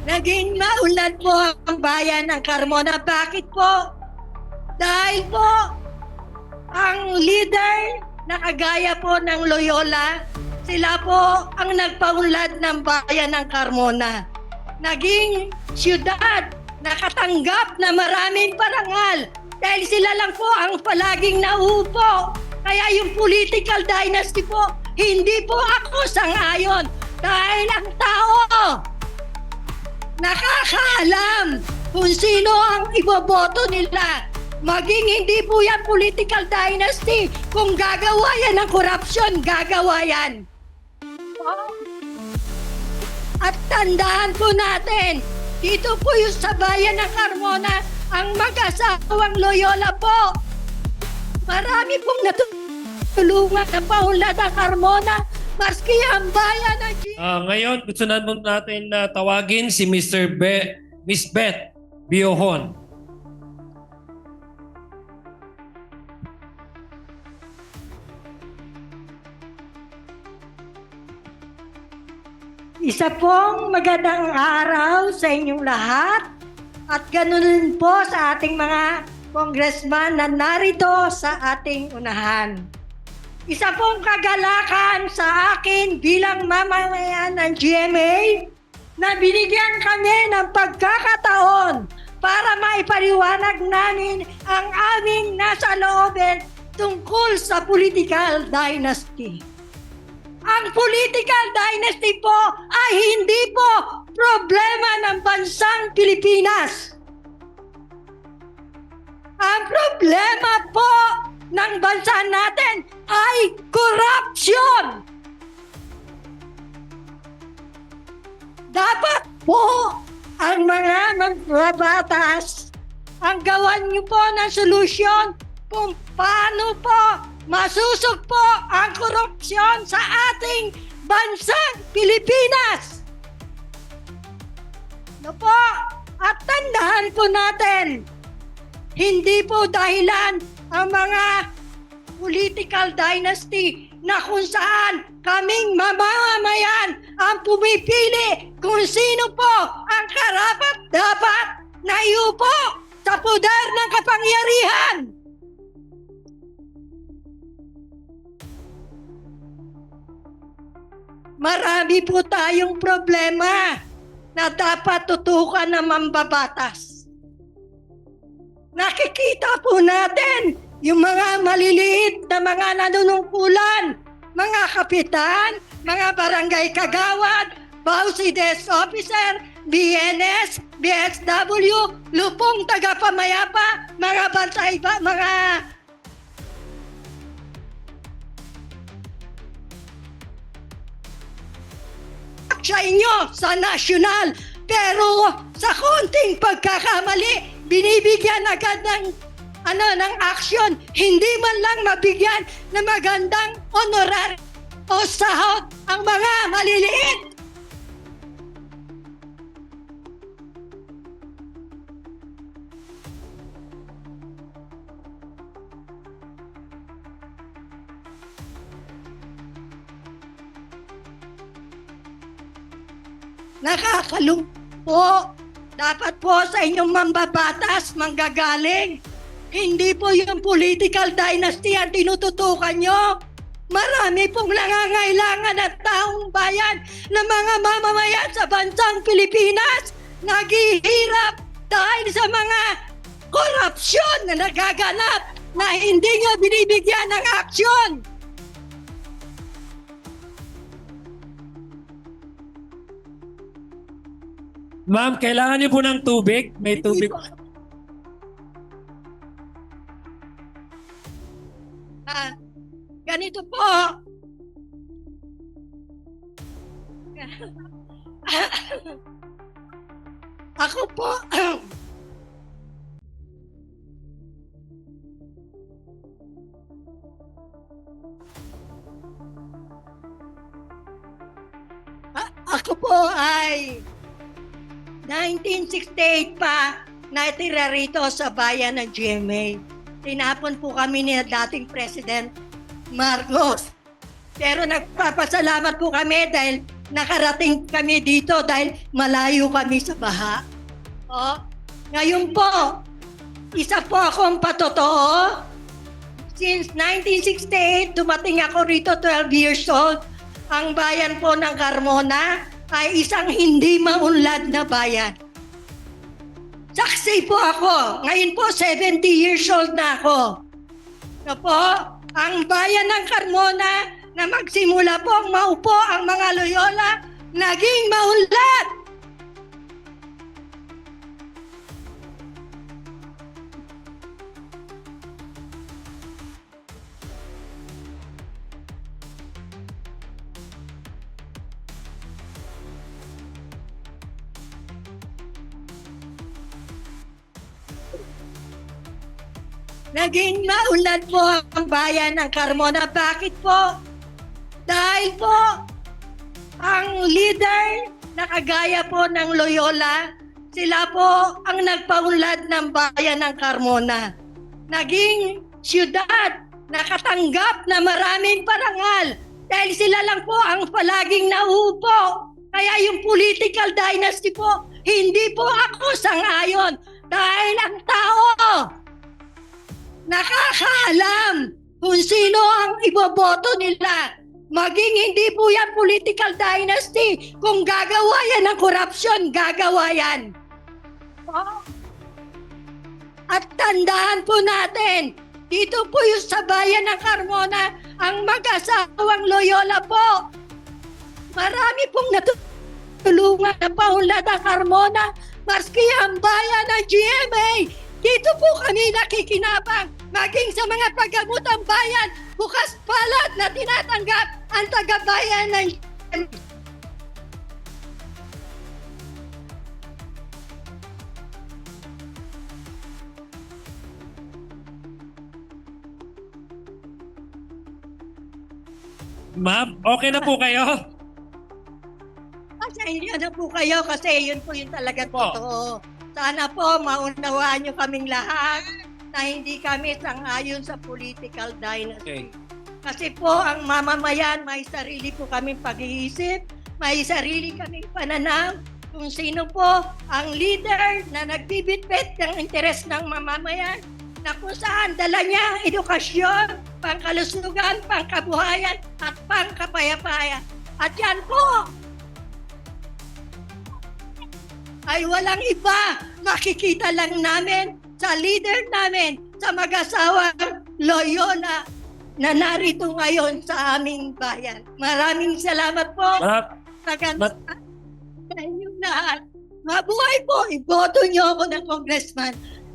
Naging maunlad po ang bayan ng Carmona. Bakit po? Dahil po, ang leader na kagaya po ng Loyola, sila po ang nagpaunlad ng bayan ng Carmona. Naging siyudad na katanggap na maraming parangal dahil sila lang po ang palaging nauupo. Kaya yung political dynasty po, hindi po ako sang-ayon dahil ang tao nakakaalam kung sino ang iboboto nila. Maging hindi po yan political dynasty. Kung gagawa yan ng korupsyon, gagawa yan. At tandaan po natin, dito po yung sa bayan ng Carmona, ang mag-asawang Loyola po. Marami pong natulungan na paunlad ang Carmona, maski ang bayan ng Ngayon, gusto natin na tawagin si Miss Beth Biohon. Isa pong magandang araw sa inyong lahat at ganoon po sa ating mga congressman na narito sa ating unahan. Isa pong kagalakan sa akin bilang mamamayan ng GMA na binigyan kami ng pagkakataon para maipaliwanag namin ang aming nasa loobin tungkol sa political dynasty. Ang political dynasty po ay hindi po problema ng bansang Pilipinas. Ang problema po ng bansa natin ay corruption. Dapat po ang mga magbabatas ang gawan niyo po ng solusyon kung paano po masusugpo ang korupsyon sa ating bansang Pilipinas. No po, at tandaan po natin, hindi po dahilan ang mga political dynasty na kung saan kaming mamamayan ang pumipili kung sino po ang karapat-dapat na iupo sa pudar ng kapangyarihan. Marami po tayong problema na dapat tutukan ng mambabatas. Nakikita po natin yung mga maliliit na mga nanunungkulan, mga kapitan, mga barangay kagawad, Bausi Desk Officer, BNS, BSW, lupong tagapamayapa, mga bantay, mga sa inyo sa nasyonal, pero sa konting pagkakamali binibigyan agad ng aksyon, hindi man lang mabigyan ng magandang honorar o sahod ang mga maliliit. Nakakalungkot. Dapat po sa inyong mambabatas, manggagaling. Hindi po yung political dynasty ang tinututukan nyo. Marami pong nangangailangan at taong bayan na mga mamamayan sa bansang Pilipinas naghihirap dahil sa mga korupsyon na nagaganap na hindi nyo binibigyan ng aksyon. Ma'am, kailangan niyo po ng tubig? May tubig. Ganito po. Ako po. Ako po ay 1968 pa natira rito sa bayan ng GMA. Tinapon po kami ni dating President Marcos. Pero nagpapasalamat po kami dahil nakarating kami dito dahil malayo kami sa baha. O, ngayon po, isa po akong patotoo. Since 1968, dumating ako rito 12 years old. Ang bayan po ng Carmona ay isang hindi maunlad na bayan. Saksi po ako. Ngayon po, 70 years old na ako. Na po, ang bayan ng Carmona na magsimula po ang maupo ang mga Loyola, naging maunlad. Naging maunlad po ang bayan ng Carmona. Bakit po? Dahil po, ang leader na kagaya po ng Loyola, sila po ang nagpaunlad ng bayan ng Carmona. Naging siyudad, nakatanggap na maraming parangal dahil sila lang po ang palaging nauupo. Kaya yung political dynasty po, hindi po ako sang-ayon dahil ang tao nakakaalam kung sino ang iboboto nila. Maging hindi po yan political dynasty. Kung gagawa yan ng korupsyon, gagawa yan. At tandaan po natin, dito po yung sa bayan ng Carmona, ang mag-asawang Loyola po. Marami pong natulungan na paunlad ang Carmona, maski ang bayan ng GMA. Dito po kami nakikinabang, maging sa mga paggamutang bayan, bukas palad na tinatanggap ang taga-bayan ng GMA. Ma'am, okay na po kayo? Pasensya na po kayo kasi yun po yung talaga Po. totoo. Sana po maunawaan nyo kaming lahat na hindi kami sang-ayon sa political dynasty. Okay. Kasi po ang mamamayan may sarili po kaming pag-iisip, may sarili kaming pananaw kung sino po ang leader na nagbibitbit ng interes ng mamamayan na kung saan dala niya ang edukasyon, pangkalusugan, pangkabuhayan at pangkapayapaan. At yan po ay walang iba, makikita lang namin sa leader namin, sa mag-asawang Loyola na narito ngayon sa aming bayan. Maraming salamat po sa ganda sa inyong lahat. Mabuhay po, iboto niyo ako ng congressman